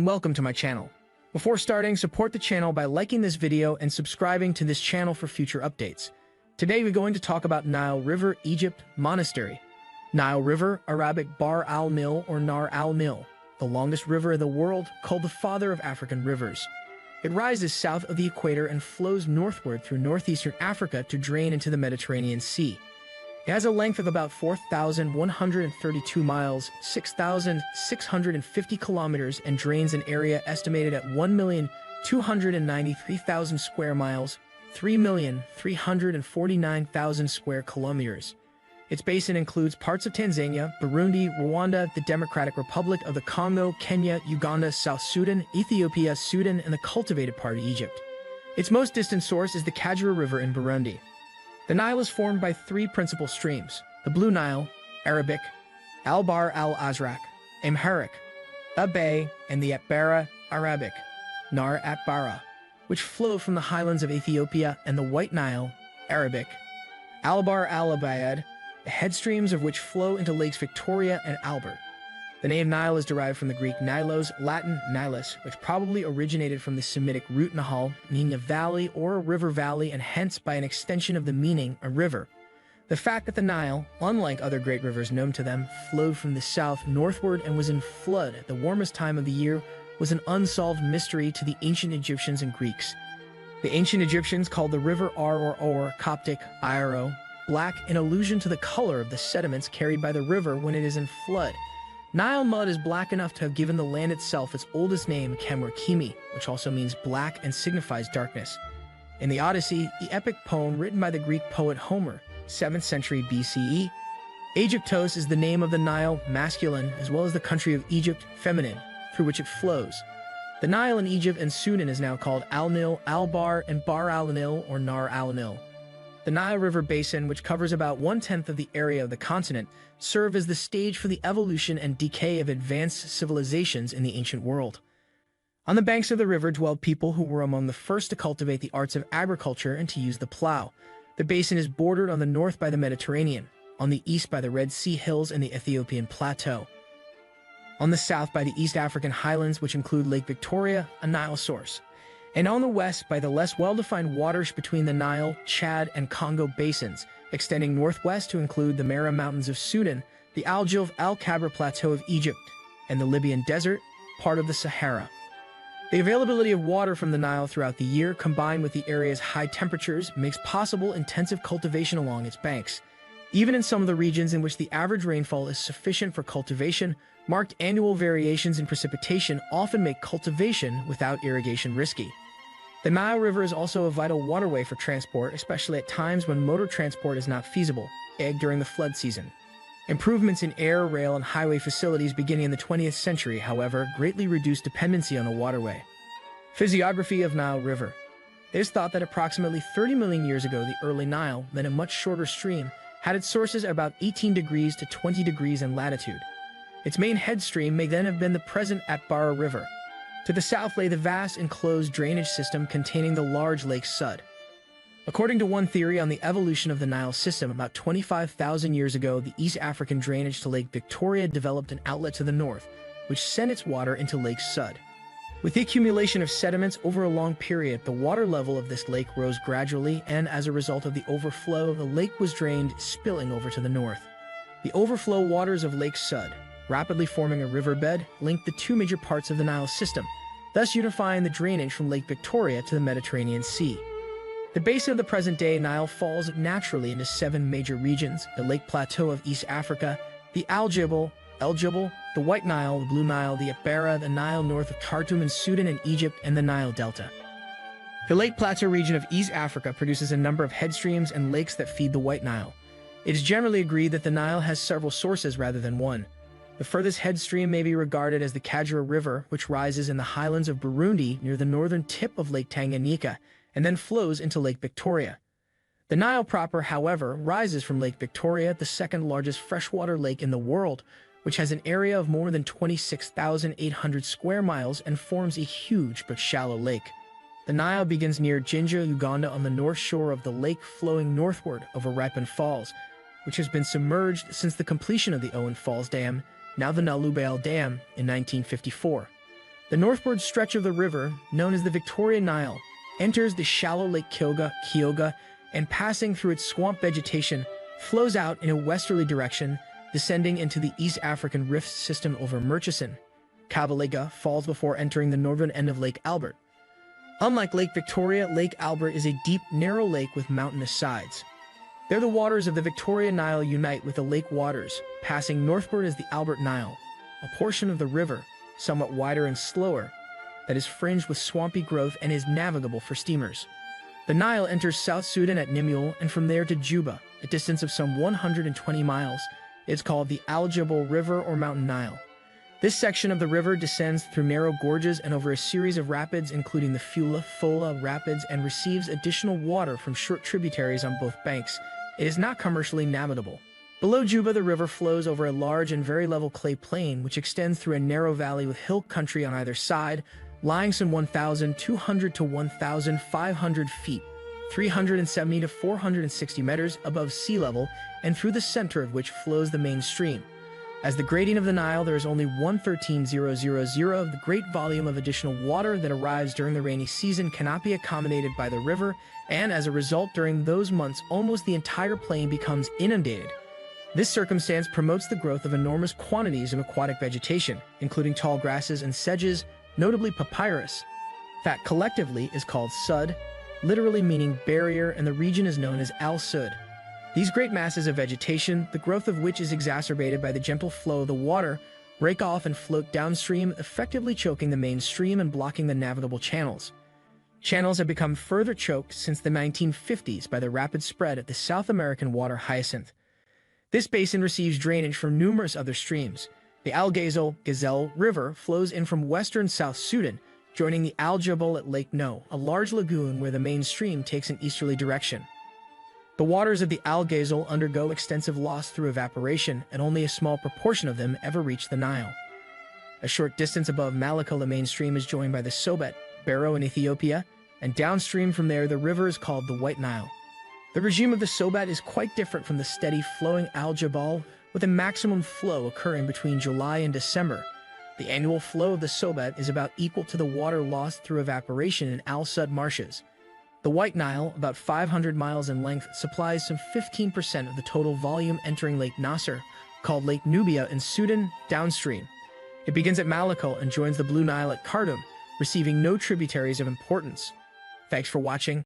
welcome to my channel. Before starting, support the channel by liking this video and subscribing to this channel for future updates. Today we're going to talk about Nile River, Egypt, Monastery. Nile River, Arabic Bahr al-Nil or Nahr al-Nil, the longest river in the world, called the father of African rivers. It rises south of the equator and flows northward through northeastern Africa to drain into the Mediterranean Sea. It has a length of about 4,132 miles, 6,650 kilometers, and drains an area estimated at 1,293,000 square miles, 3,349,000 square kilometers. Its basin includes parts of Tanzania, Burundi, Rwanda, the Democratic Republic of the Congo, Kenya, Uganda, South Sudan, Ethiopia, Sudan, and the cultivated part of Egypt. Its most distant source is the Kajura River in Burundi. The Nile is formed by three principal streams: the Blue Nile, Arabic, Al-Bahr al-Azraq, Amharic, Abay, and the Atbara, Arabic, Nahr Atbara, which flow from the highlands of Ethiopia, and the White Nile, Arabic, Al-Bahr al-Abayad, the headstreams of which flow into lakes Victoria and Albert. The name Nile is derived from the Greek Nilos, Latin Nilus, which probably originated from the Semitic root Nahal, meaning a valley or a river valley, and hence by an extension of the meaning, a river. The fact that the Nile, unlike other great rivers known to them, flowed from the south northward and was in flood at the warmest time of the year was an unsolved mystery to the ancient Egyptians and Greeks. The ancient Egyptians called the river or Coptic, Iro, black, in allusion to the color of the sediments carried by the river when it is in flood. Nile mud is black enough to have given the land itself its oldest name, Kemi, which also means black and signifies darkness. In the Odyssey, the epic poem written by the Greek poet Homer, 7th century BCE, Aegyptos is the name of the Nile, masculine, as well as the country of Egypt, feminine, through which it flows. The Nile in Egypt and Sudan is now called Al-Nil, Al-Bahr, and Bahr al-Nil or Nahr al-Nil. The Nile River Basin, which covers about 1/10 of the area of the continent, served as the stage for the evolution and decay of advanced civilizations in the ancient world. On the banks of the river dwelled people who were among the first to cultivate the arts of agriculture and to use the plow. The basin is bordered on the north by the Mediterranean, on the east by the Red Sea Hills and the Ethiopian Plateau, on the south by the East African highlands, which include Lake Victoria, a Nile source, and on the west by the less well-defined waters between the Nile, Chad, and Congo basins, extending northwest to include the Mera Mountains of Sudan, the Al-Jilf Al-Kabra Plateau of Egypt, and the Libyan Desert, part of the Sahara. The availability of water from the Nile throughout the year, combined with the area's high temperatures, makes possible intensive cultivation along its banks. Even in some of the regions in which the average rainfall is sufficient for cultivation, marked annual variations in precipitation often make cultivation without irrigation risky. The Nile River is also a vital waterway for transport, especially at times when motor transport is not feasible, during the flood season. Improvements in air, rail, and highway facilities beginning in the 20th century, however, greatly reduced dependency on the waterway. Physiography of Nile River. It is thought that approximately 30 million years ago, the early Nile, then a much shorter stream, had its sources at about 18 degrees to 20 degrees in latitude. Its main headstream may then have been the present Atbara River. To the south lay the vast enclosed drainage system containing the large Lake Sud. According to one theory on the evolution of the Nile system, about 25,000 years ago, the East African drainage to Lake Victoria developed an outlet to the north, which sent its water into Lake Sud. With the accumulation of sediments over a long period, the water level of this lake rose gradually, and as a result of the overflow, the lake was drained, spilling over to the north. The overflow waters of Lake Sud, rapidly forming a riverbed, linked the two major parts of the Nile system, thus unifying the drainage from Lake Victoria to the Mediterranean Sea. The basin of the present-day Nile falls naturally into 7 major regions: the Lake Plateau of East Africa, the Al-Jibal, the White Nile, the Blue Nile, the Atbara, the Nile north of Khartoum in Sudan and Egypt, and the Nile Delta. The Lake Plateau region of East Africa produces a number of headstreams and lakes that feed the White Nile. It is generally agreed that the Nile has several sources rather than one. The furthest headstream may be regarded as the Kajura River, which rises in the highlands of Burundi near the northern tip of Lake Tanganyika, and then flows into Lake Victoria. The Nile proper, however, rises from Lake Victoria, the second largest freshwater lake in the world, which has an area of more than 26,800 square miles and forms a huge but shallow lake. The Nile begins near Jinja, Uganda on the north shore of the lake, flowing northward over Ripon Falls, which has been submerged since the completion of the Owen Falls Dam, now the Nalubale Dam, in 1954. The northward stretch of the river, known as the Victoria Nile, enters the shallow Lake Kyoga, and passing through its swamp vegetation, flows out in a westerly direction, descending into the East African Rift system over Murchison. Kabalega falls before entering the northern end of Lake Albert. Unlike Lake Victoria, Lake Albert is a deep, narrow lake with mountainous sides. There the waters of the Victoria Nile unite with the lake waters, passing northward as the Albert Nile, a portion of the river, somewhat wider and slower, that is fringed with swampy growth and is navigable for steamers. The Nile enters South Sudan at Nimule, and from there to Juba, a distance of some 120 miles. It's called the Al Jabal River or Mountain Nile. This section of the river descends through narrow gorges and over a series of rapids, including the Fola Rapids, and receives additional water from short tributaries on both banks. It is not commercially navigable. Below Juba, the river flows over a large and very level clay plain, which extends through a narrow valley with hill country on either side, lying some 1,200 to 1,500 feet, 370 to 460 meters above sea level, and through the center of which flows the main stream. As the gradient of the Nile, there is only 113,000 of the great volume of additional water that arrives during the rainy season cannot be accommodated by the river, and as a result, during those months, almost the entire plain becomes inundated. This circumstance promotes the growth of enormous quantities of aquatic vegetation, including tall grasses and sedges, notably papyrus. That collectively is called Sud, literally meaning barrier, and the region is known as Al-Sud. These great masses of vegetation, the growth of which is exacerbated by the gentle flow of the water, break off and float downstream, effectively choking the main stream and blocking the navigable channels. Channels have become further choked since the 1950s by the rapid spread of the South American water hyacinth. This basin receives drainage from numerous other streams. The Al Gazelle River flows in from western South Sudan, joining the Al Jabal at Lake No, a large lagoon where the main stream takes an easterly direction. The waters of the Al Gazelle undergo extensive loss through evaporation, and only a small proportion of them ever reach the Nile. A short distance above Malakal, the main stream is joined by the Sobet, Barrow in Ethiopia, and downstream from there the river is called the White Nile. The regime of the Sobet is quite different from the steady flowing Al Jabal, with a maximum flow occurring between July and December. The annual flow of the Sobet is about equal to the water lost through evaporation in Al Sud marshes. The White Nile, about 500 miles in length, supplies some 15% of the total volume entering Lake Nasser, called Lake Nubia in Sudan, downstream. It begins at Malakal and joins the Blue Nile at Khartoum, receiving no tributaries of importance. Thanks for watching.